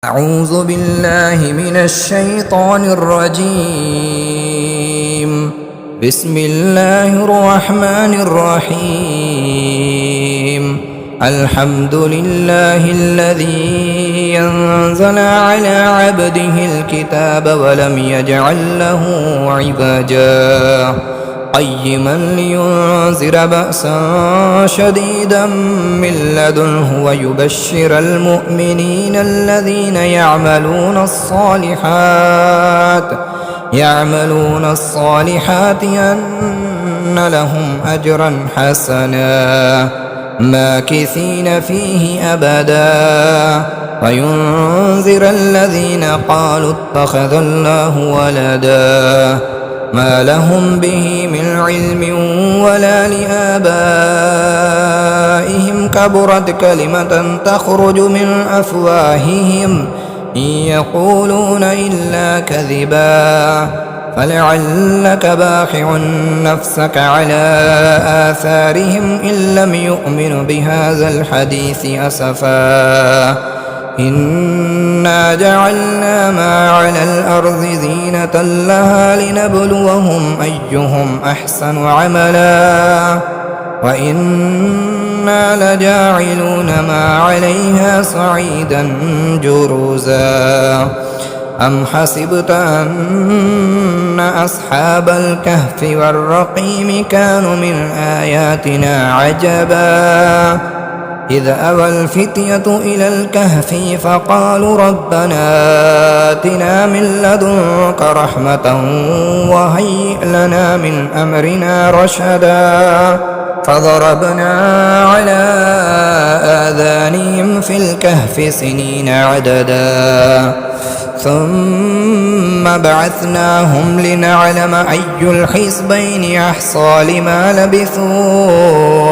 أعوذ بالله من الشيطان الرجيم. بسم الله الرحمن الرحيم. الحمد لله الذي أنزل على عبده الكتاب ولم يجعل له عوجا قيما لينذر بأسا شديدا من لدنه ويبشر المؤمنين الذين يعملون الصالحات أن لهم أجرا حسنا ماكثين فيه أبدا وينذر الذين قالوا اتخذ الله ولدا ما لهم به من علم ولا لآبائهم كبرت كلمة تخرج من أفواههم إن يقولون إلا كذبا فلعلك باخع نفسك على آثارهم إن لم يؤمنوا بهذا الحديث أسفا إنا جعلنا ما على الأرض زينة لها لنبلوهم أيهم أحسن عملا وإنا لجاعلون ما عليها صعيدا جرزا أم حسبت أن أصحاب الكهف والرقيم كانوا من آياتنا عجبا إذ أوى الفتية إلى الكهف فقالوا ربنا آتنا من لدنك رحمة وهيئ لنا من أمرنا رشدا فضربنا على آذانهم في الكهف سنين عددا ثم بعثناهم لنعلم أي الحزبين أحصى لما لبثوا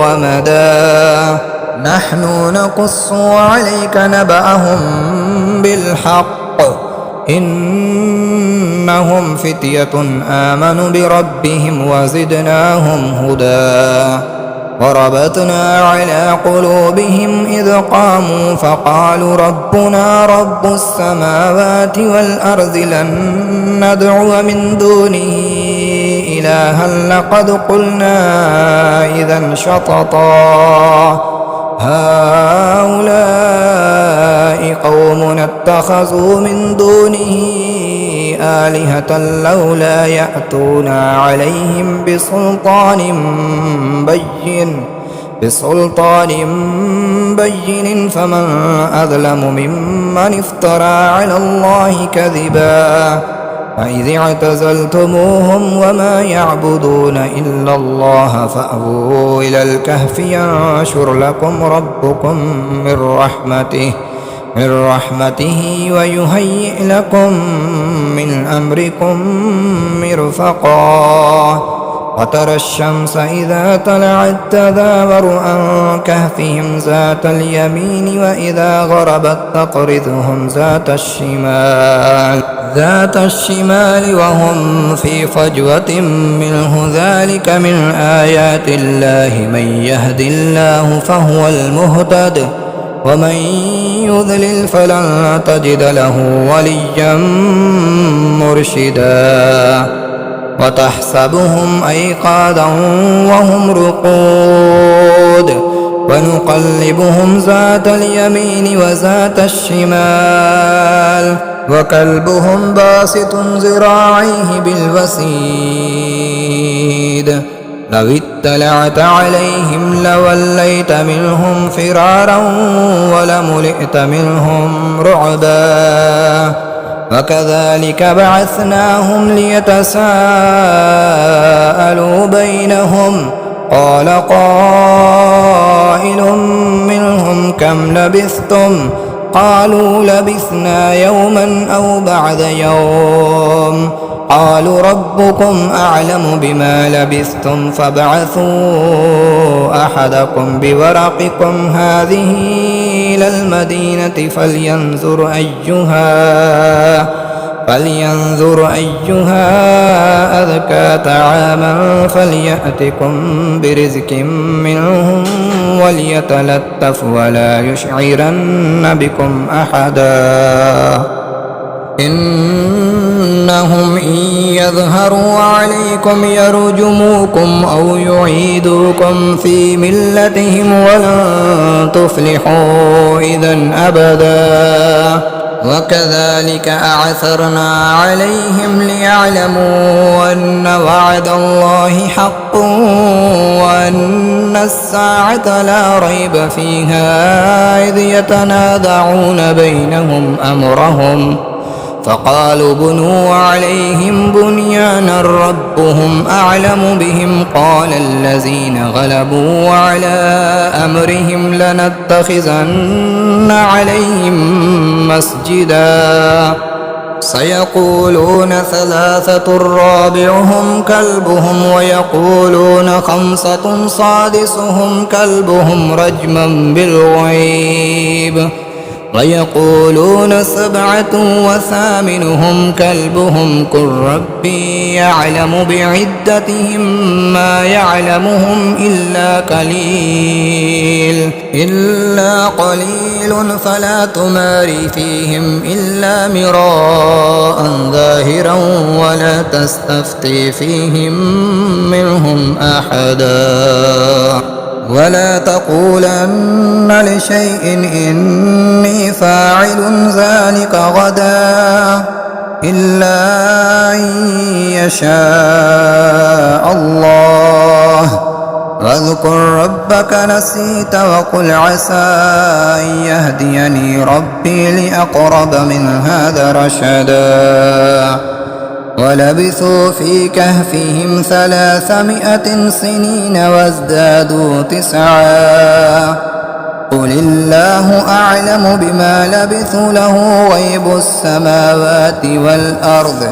ومدا نحن نقص عليك نبأهم بالحق إنهم فتية آمنوا بربهم وزدناهم هدى وربطنا على قلوبهم إذ قاموا فقالوا ربنا رب السماوات والأرض لن ندعو من دونه إلها لقد قلنا إذا شططا هؤلاء قوم اتخذوا من دونه آلهة لولا يأتون عليهم بسلطان بين فمن أظلم ممن افترى على الله كذبا فإذ اعتزلتموهم وما يعبدون إلا الله فأووا إلى الكهف ينشر لكم ربكم من رحمته ويهيئ لكم من أمركم مرفقا وترى الشمس إذا طلعت تزاور عن كهفهم ذات اليمين وإذا غربت تقرضهم ذات الشمال وهم في فجوة منه ذلك من آيات الله من يهد الله فهو المهتد ومن يضلل فلن تجد له وليا مرشدا وتحسبهم أيقاظا وهم رقود ونقلبهم ذات اليمين وذات الشمال وكلبهم باسط ذراعيه بالوسيد لو اطلعت عليهم لوليت منهم فرارا ولملئت منهم رعبا وكذلك بعثناهم ليتساءلوا بينهم قال قائل منهم كم لبثتم قالوا لبثنا يوما أو بعد يوم قالوا ربكم أعلم بما لبثتم فابعثوا أحدكم بورقكم هذه إلى المدينة فلينظر أيها أزكى طعاما فليأتكم برزق منه وليتلطف ولا يشعرن بكم أحدا إنهم إن يظهروا عليكم يرجموكم أو يعيدوكم في ملتهم ولن تفلحوا إذا أبدا وكذلك أعثرنا عليهم ليعلموا أن وعد الله حق وأن الساعة لا ريب فيها إذ يتنازعون بينهم أمرهم فقالوا بنوا عليهم بنيانا ربهم أعلم بهم قال الذين غلبوا على أمرهم لنتخذن عليهم مسجدا سيقولون ثلاثة رابعهم كلبهم ويقولون خمسة سادسهم كلبهم رجما بالغيب ويقولون سبعة وثامنهم كلبهم قل ربي يعلم بعدتهم ما يعلمهم إلا قليل فلا تماري فيهم إلا مراء ظاهرا ولا تستفتي فيهم منهم أحدا ولا تقولن لشيء إني فاعل ذلك غدا إلا أن يشاء الله واذكر ربك نسيت وقل عسى أن يهديني ربي لأقرب من هذا رشدا ولبثوا في كهفهم 300 سنين وازدادوا 9 قل الله أعلم بما لبثوا له غيب السماوات والأرض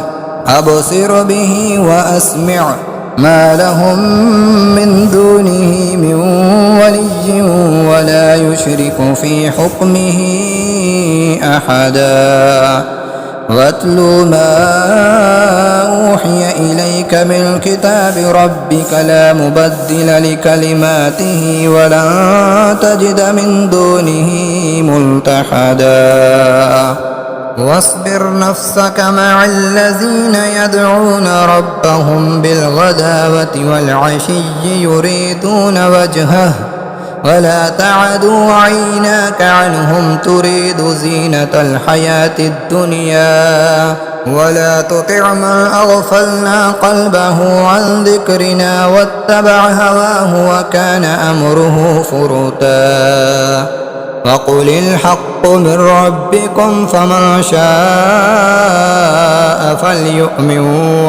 أبصر به وأسمع ما لهم من دونه من ولي ولا يشرك في حكمه أحدا واتل ما أوحي إليك من كتاب ربك لا مبدل لكلماته ولن تجد من دونه ملتحدا واصبر نفسك مع الذين يدعون ربهم بالغداوة والعشي يريدون وجهه ولا تعد عيناك عنهم تريد زينة الحياة الدنيا ولا تطع من أغفلنا قلبه عن ذكرنا واتبع هواه وكان أمره فرطا وقل الحق من ربكم فمن شاء فليؤمن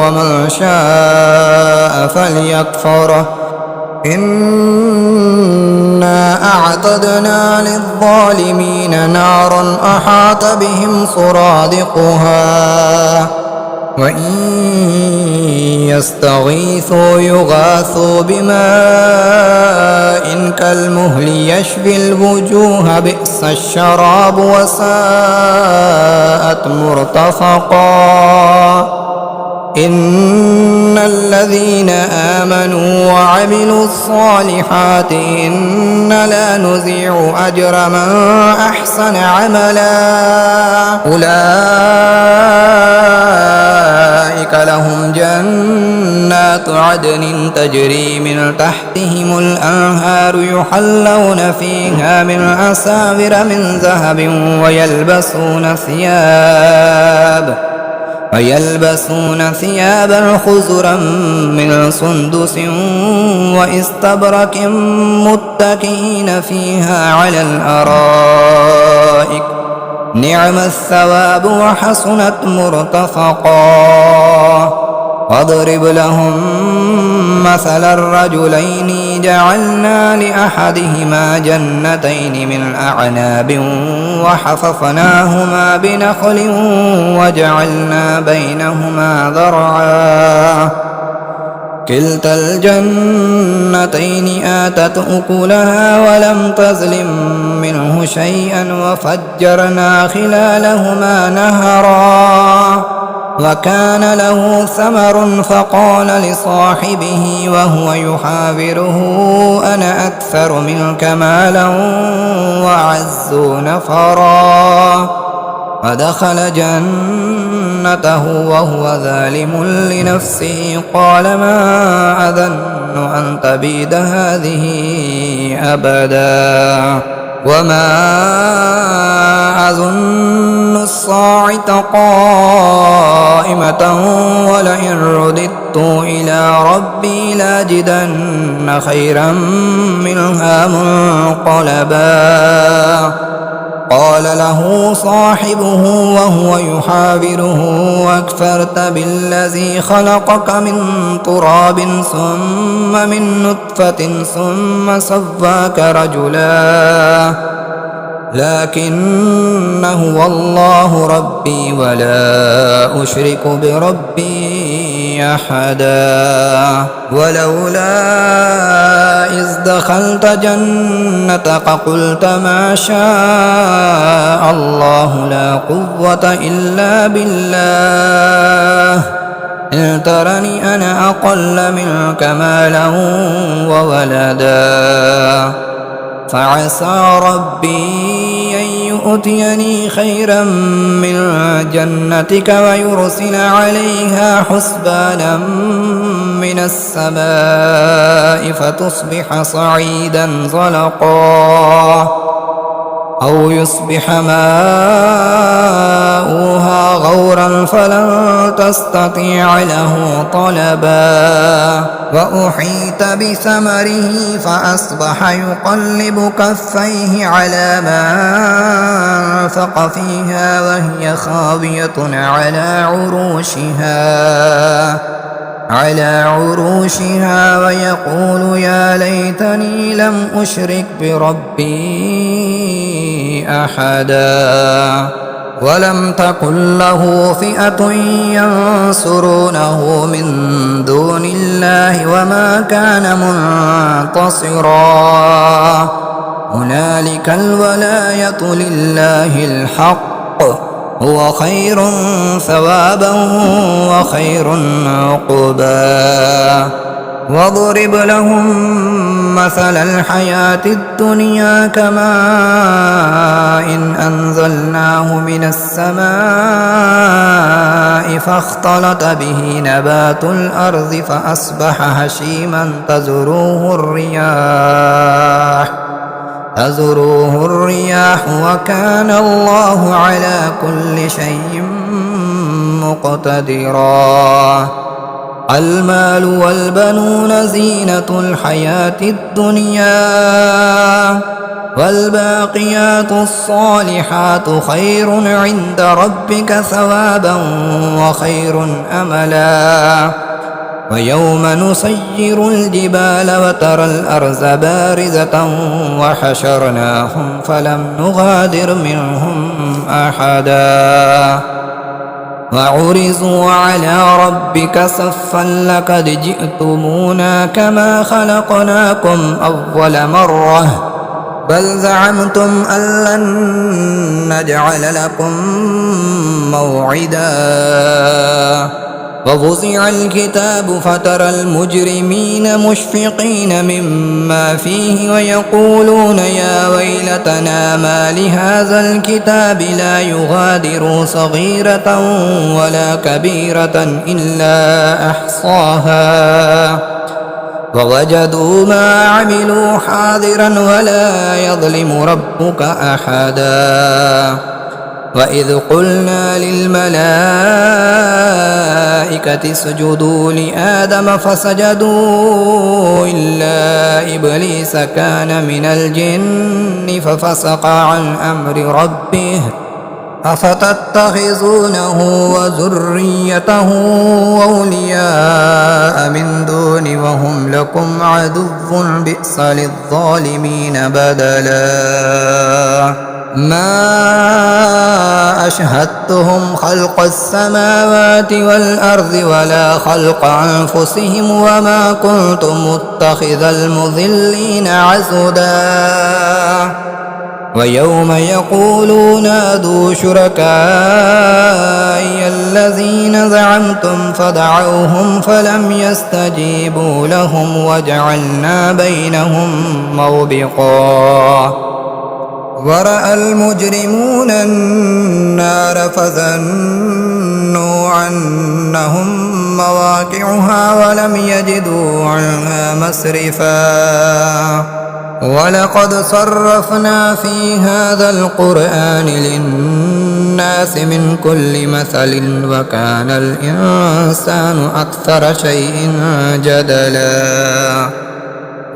ومن شاء فليكفر إنا أعتدنا للظالمين نارا أحاط بهم سرادقها وإن يستغيثوا يغاثوا بماء كالمهل يشفي الوجوه بئس الشراب وساءت مرتفقا إن الذين آمنوا وعملوا الصالحات إنا لا نضيع أجر من أحسن عملا أولئك لهم جنات عدن تجري من تحتهم الأنهار يحلون فيها من أساور من ذهب ويلبسون ثيابا خضرا من سندس واستبرق متكئين فيها على الأرائك نعم الثواب وحسنت مرتفقا واضرب لهم مثل الرجلين جعلنا لأحدهما جنتين من أعناب وحففناهما بنخل وجعلنا بينهما زرعا كلتا الجنتين آتت أكلها ولم تظلم منه شيئا وفجرنا خلالهما نهرا وكان له ثمر فقال لصاحبه وهو يحاوره أنا أكثر منك مالا وأعز نفرا ودخل جنته وهو ظالم لنفسه قال ما أظن أن تبيد هذه أبدا وما أظن الساعة قائمة ولئن رددت إلى ربي لاجدن خيرا منها منقلبا قال له صاحبه وهو يحاوره أكفرت بالذي خلقك من تراب ثم من نطفة ثم سواك رجلا لكن هو الله ربي ولا أشرك بربي أحدا ولولا إذ دخلت جنتك قلت ما شاء الله لا قوة إلا بالله إن ترني أنا أقل منك مالا وولدا فعسى ربي أن يؤتيني خيرا من جنتك ويرسل عليها حسبانا من السماء فتصبح صعيدا زلقا أو يصبح ماؤها غورا فلن تستطيع له طلبا وأحيط بثمره فأصبح يقلب كفيه على ما أنفق فيها وهي خاوية على عروشها ويقول يا ليتني لم أشرك بربي أحدا ولم تكن له فئة ينصرونه من دون الله وما كان منتصرا هنالك الولاية لله الحق هو خير ثوابا وخير عقبا واضرب لهم مثل الحياة الدنيا كماء إن أنزلناه من السماء فاختلط به نبات الأرض فأصبح هشيما تزروه الرياح وكان الله على كل شيء مقتدرا المال والبنون زينة الحياة الدنيا والباقيات الصالحات خير عند ربك ثوابا وخير أملا ويوم نسير الجبال وترى الأرض بارزة وحشرناهم فلم نغادر منهم أحدا وعرضوا على ربك صفا لقد جئتمونا كما خلقناكم أول مرة بل زعمتم أن لن نجعل لكم موعدا ووضع الكتاب فترى المجرمين مشفقين مما فيه ويقولون يا ويلتنا ما لهذا الكتاب لا يغادر صغيرة ولا كبيرة إلا أحصاها ووجدوا ما عملوا حاضرا ولا يظلم ربك أحدا وإذ قلنا للملائكة اسجدوا لآدم فسجدوا إلا إبليس كان من الجن ففسق عن أمر ربه أفتتخذونه وذريته أولياء من دون وهم لكم عدو بئس للظالمين بدلا ما أشهدتهم خلق السماوات والأرض ولا خلق أنفسهم وما كنت متخذ المضلين عضدا ويوم يقولوا نادوا شركائي الذين زعمتم فدعوهم فلم يستجيبوا لهم وجعلنا بينهم موبقا ورأى المجرمون النار فظنوا أنهم مواقعها ولم يجدوا عنها مصرفا ولقد صرفنا في هذا القرآن للناس من كل مثل وكان الإنسان أكثر شيء جدلا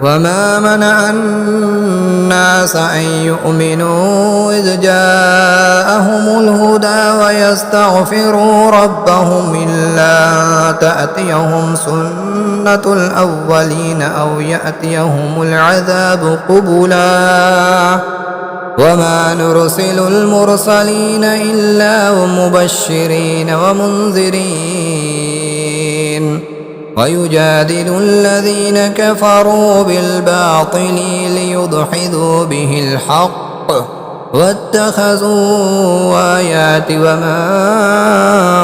وما منع الناس أن يؤمنوا إذ جاءهم الهدى ويستغفروا ربهم إلا تأتيهم سنة الأولين أو يأتيهم العذاب قبلا وما نرسل المرسلين إلا مبشرين ومنذرين ويجادل الذين كفروا بالباطل ليدحضوا به الحق واتخذوا آياتي وما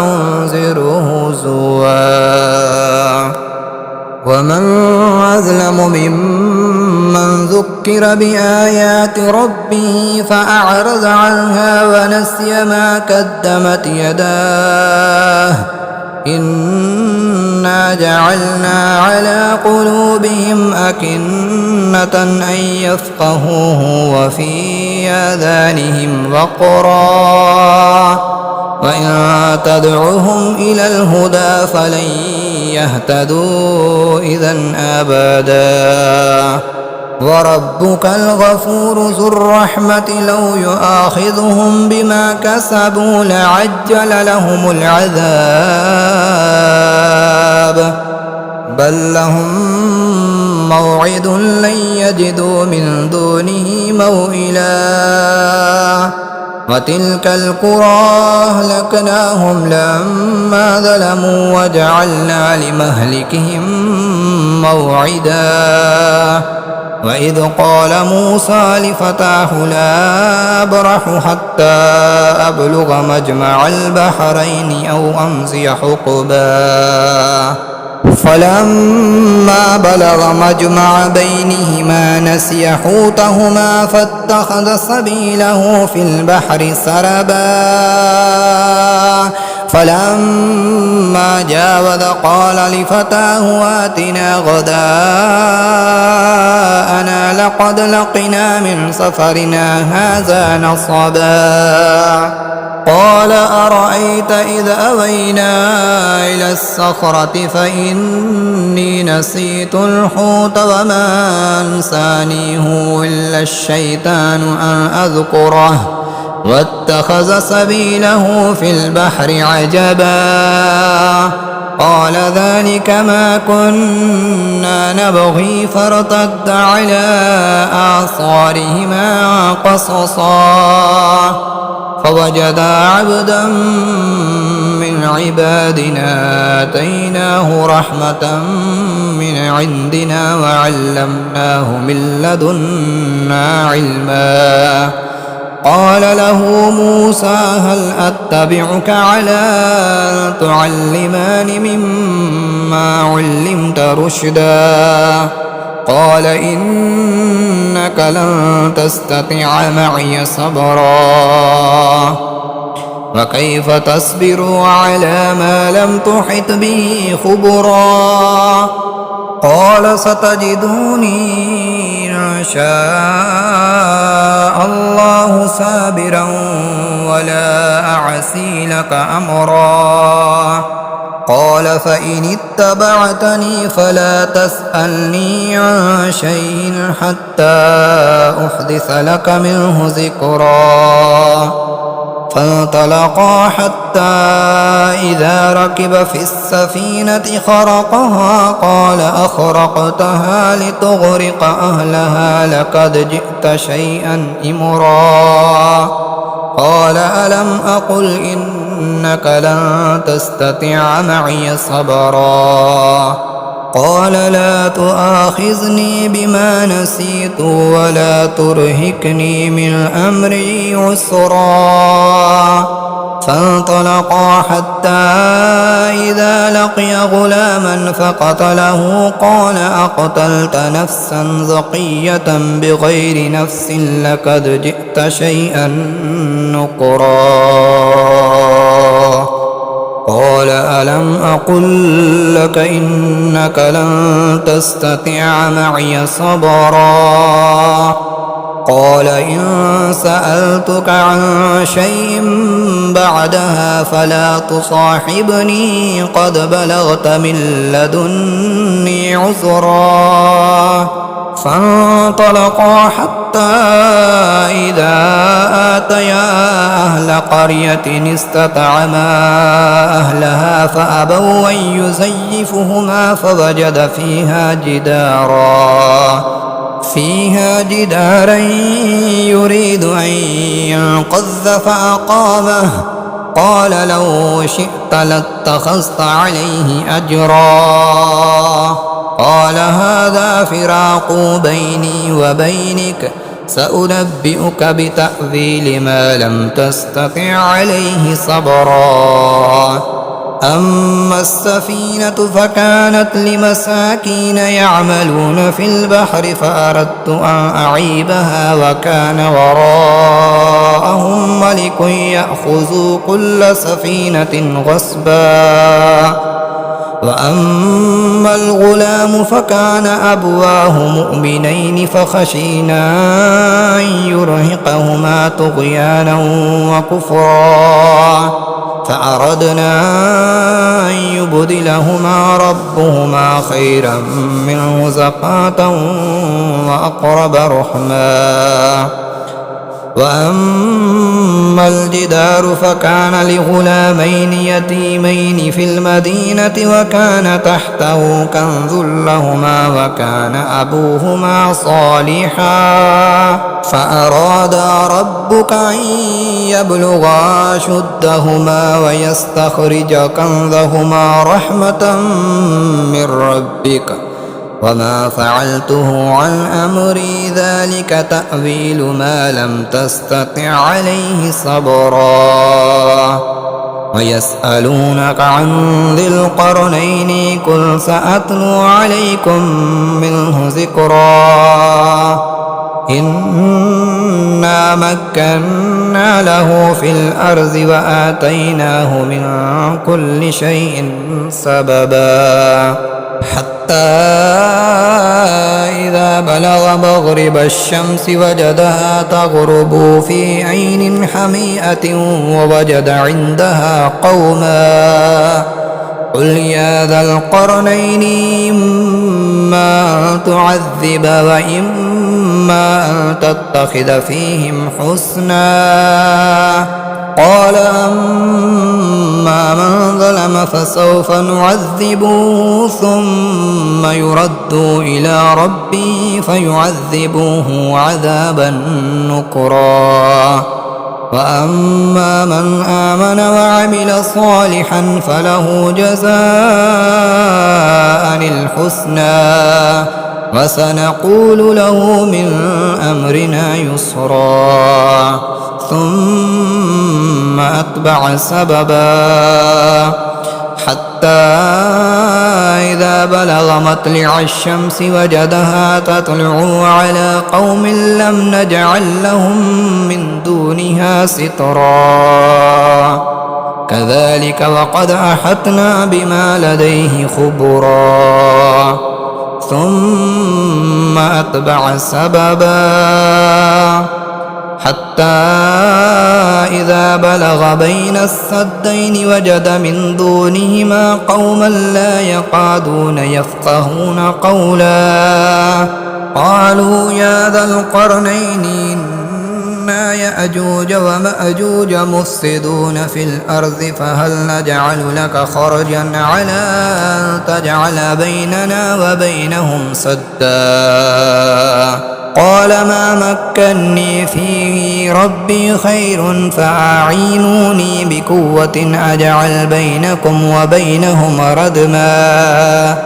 أنذروا هزوا ومن أظلم ممن ذكر بآيات ربه فأعرض عنها ونسي ما قدمت يداه إنا جعلنا على قلوبهم أكنة أن يفقهوه وفي آذانهم وقرا وإن تدعهم إلى الهدى فلن يهتدوا إذا أبدا وربك الغفور ذو الرحمة لو يؤاخذهم بما كسبوا لعجل لهم العذاب بل لهم موعد لن يجدوا من دونه موئلا وتلك القرى أهلكناهم لما ظلموا وجعلنا لمهلكهم موعدا وإذ قال موسى لفتاه لا أبرح حتى أبلغ مجمع البحرين أو أمضي حقبا فلما بلغ مجمع بينهما نسي حوتهما فاتخذ سبيله في البحر سربا فلما جاوز قال لفتاه آتنا غداءنا لقد لقنا من سفرنا هذا نصبا قال أرأيت إذ أوينا إلى الصخرة فإني نسيت الحوت وما أنسانيه إلا الشيطان أن أذكره واتخذ سبيله في البحر عجبا قال ذلك ما كنا نبغي فارتد على آثارهما قصصا فوجدا عبدا من عبادنا آتيناه رحمة من عندنا وعلمناه من لدنا علما قال له موسى هل أتبعك على أن تعلماني مما علمت رشدا قال إنك لن تستطيع معي صبرا وكيف تصبر على ما لم تحط به خبرا قال ستجدوني إن شاء الله صابرا ولا أعصي لك أمرا قال فإن اتبعتني فلا تسألني عن شيء حتى أحدث لك منه ذكرا فانطلقا حتى إذا ركب في السفينة خرقها قال أخرقتها لتغرق أهلها لقد جئت شيئا إمرا قال ألم أقل إنك لن تستطيع معي صبرا قال لا تؤاخذني بما نسيت ولا ترهقني من أمري عسرا. فانطلقا حتى إذا لقي غلاما فقتله قال أقتلت نفسا زكية بغير نفس لقد جئت شيئا نكرا. قال ألم أقل لك إنك لن تستطيع معي صبرا. قال إن سألتك عن شيء بعدها فلا تصاحبني قد بلغت من لدني عذرا. فانطلقا حتى إذا آتيا أهل قرية استطعما أهلها فأبوا أن يزيفهما فوجد فيها جدارا يريد أن ينقض فأقامه. قال لو شئت لاتخذت عليه أجرا. قال هذا فراق بيني وبينك سأنبئك بتأويل ما لم تستطع عليه صبرا. أما السفينة فكانت لمساكين يعملون في البحر فأردت أن أعيبها وكان وراءهم ملك يأخذ كل سفينة غصبا. وأما الغلام فكان أبواه مؤمنين فخشينا أن يرهقهما طغيانا وكفرا. فأردنا أن يبدلهما ربهما خيرا منه زكاة وأقرب رحما. وأما الجدار فكان لغلامين يتيمين في المدينة وكان تحته كنز لهما وكان أبوهما صالحا. فأرادا ربك أن يبلغا أشدهما ويستخرجا كنزهما رحمة من ربك وما فعلته عن أمري ذلك تأويل ما لم تستطع عليه صبرا. ويسألونك عن ذي القرنين قل سأتلو عليكم منه ذكرا. إنا مكنا له في الأرض وآتيناه من كل شيء سببا. حتى إذا بلغ مغرب الشمس وجدها تغرب في عين حميئة ووجد عندها قوما. قل يا ذا القرنين إما أن تعذب وإما أن تتخذ فيهم حسنا. قال أما من ظلم فسوف نعذبه ثم يرد إلى ربه فيعذبه عذابا نكرا. وأما من آمن وعمل صالحا فله جزاء الحسنى وسنقول له من أمرنا يسرا. ثم أتبع سببا حتى إذا بلغ مطلع الشمس وجدها تطلع على قوم لم نجعل لهم من دونها سترا. كذلك وقد أحطنا بما لديه خبرا. ثم أتبع سببا حتى إذا بلغ بين السدين وجد من دونهما قوما لا يكادون يفقهون قولا. قالوا يا ذا القرنين إن يأجوج ومأجوج مفسدون في الأرض فهل نجعل لك خرجا على أن تجعل بيننا وبينهم سدا. قال ما مكني فيه ربي خير فأعينوني بقوة أجعل بينكم وبينهم ردما.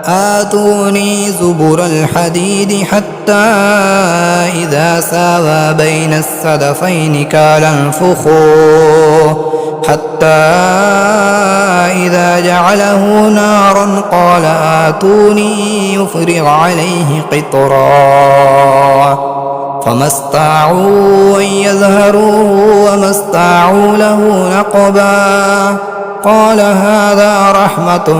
آتوني زبر الحديد حتى إذا ساوى بين السدفين قال انفخوا حتى إذا جعله نارا قال آتوني يفرغ عليه قطرا فما استطاعوا أن يظهروه وما استطاعوا له نقبا قال هذا رحمة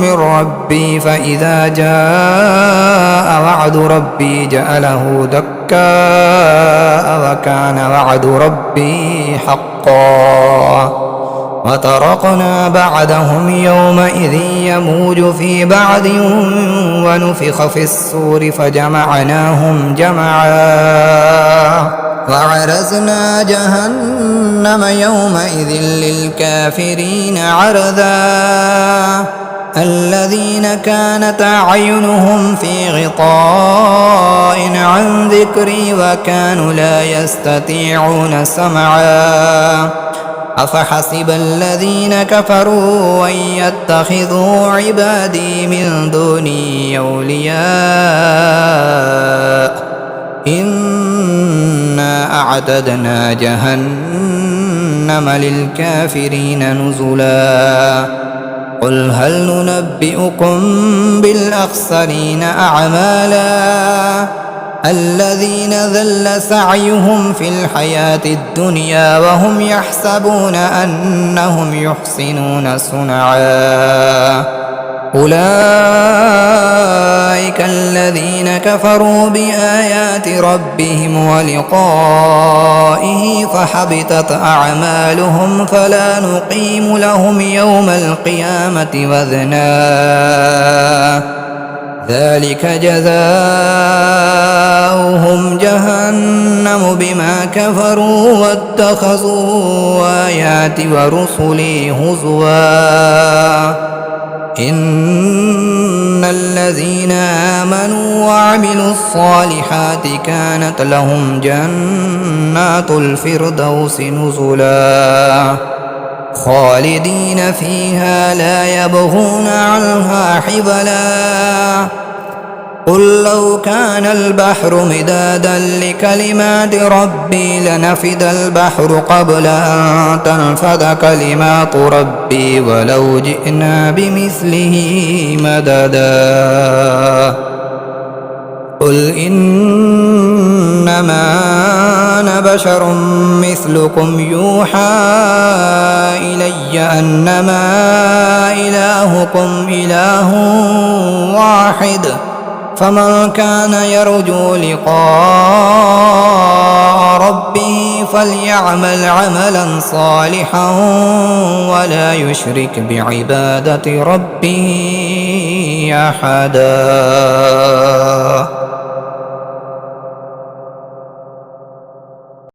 من ربي فإذا جاء وعد ربي جعله دكاء وكان وعد ربي حقا وتركنا بعدهم يومئذ يموج في بعض ونفخ في الصور فجمعناهم جمعا وعرضنا جهنم يومئذ للكافرين عرضا الذين كانت أعينهم في غطاء عن ذكري وكانوا لا يستطيعون سمعا أفحسب الذين كفروا أن يتخذوا عبادي من دوني أولياء إنا أعتدنا جهنم للكافرين نزلا قل هل ننبئكم بالأخسرين أعمالا الذين ذل سعيهم في الحياة الدنيا وهم يحسبون أنهم يحسنون صنعا أولئك الذين كفروا بآيات ربهم ولقائه فحبطت أعمالهم فلا نقيم لهم يوم القيامة وزنا ذلك جزاؤهم جهنم بما كفروا واتخذوا آياتي ورسلي هزوا إن الذين آمنوا وعملوا الصالحات كانت لهم جنات الفردوس نزلا خالدين فيها لا يبغون عنها حبلا قل لو كان البحر مدادا لكلمات ربي لنفد البحر قبل أن تنفد كلمات ربي ولو جئنا بمثله مددا قل إنما أنا بشر مثلكم يوحى إلي أنما إلهكم إله واحد فمن كان يرجو لقاء ربه فليعمل عملا صالحا ولا يشرك بعبادة ربه أحدا